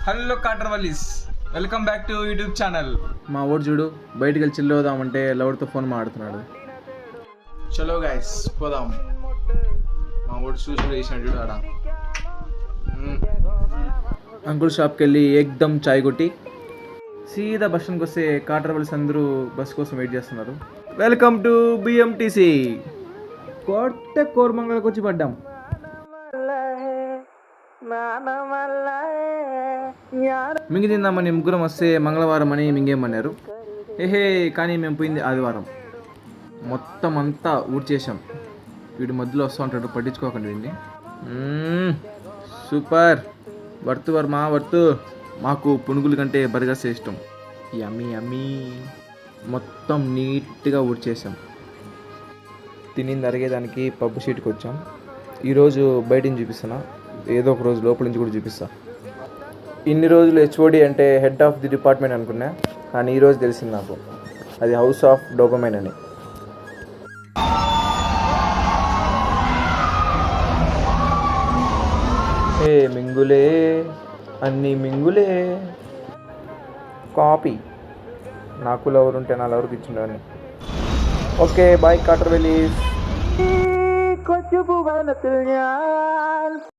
Hello కాటర్వల్లీస్, welcome back to YouTube channel. మా ఓడు చూడు బయటికి వెళ్ళి చిల్లు అవుదామంటే లవర్తో ఫోన్ మాడుతున్నాడు. చలో గైస్ పోదాం. మా ఓడు చూసి వేసినాడు చూడు ఆడ. అంకుల్ షాప్కి వెళ్ళి ఏకదమ్ చాయ్ కొట్టి సీదా బస్ స్టాండ్కి వస్తే కాటర్వల్లీస్ అందరూ బస్ కోసం వెయిట్ చేస్తున్నారు. Welcome to BMTC. కొత్త కోరమంగళకు వచ్చి పడ్డాం. మింగి తిందామని ముగ్గురం వస్తే మంగళవారం అని మింగేమన్నారు. ఏహే కానీ మేము పోయింది ఆదివారం. మొత్తం అంతా ఊడ్చేసాం. వీడి మధ్యలో వస్తూ ఉంటాడు, పట్టించుకోకండి వీడిని. Super worth Verma worth. మాకు పునుగుల కంటే బర్గర్స్ ఇష్టం. యమ్మీ యమ్మీ. మొత్తం నీట్గా ఊడ్చేసాం. తినింది అరిగేదానికి పప్పు షీట్కి వచ్చాం. ఈరోజు బయట నుంచి చూపిస్తున్నా, ఏదో ఒక రోజు లోపల నుంచి కూడా చూపిస్తా. ఇన్ని రోజులు హెచ్ఓడి అంటే హెడ్ ఆఫ్ ది డిపార్ట్మెంట్ అనుకున్నా, కానీ ఈరోజు తెలిసింది నాకు అది హౌస్ ఆఫ్ డోపమైన్ అని. ఏ మింగులే అన్నీ మింగులే. కాపీ. నాకు లవర్ ఉంటే నా లవర్కి ఇచ్చిండని. Okay bye కాటర్వల్లీస్.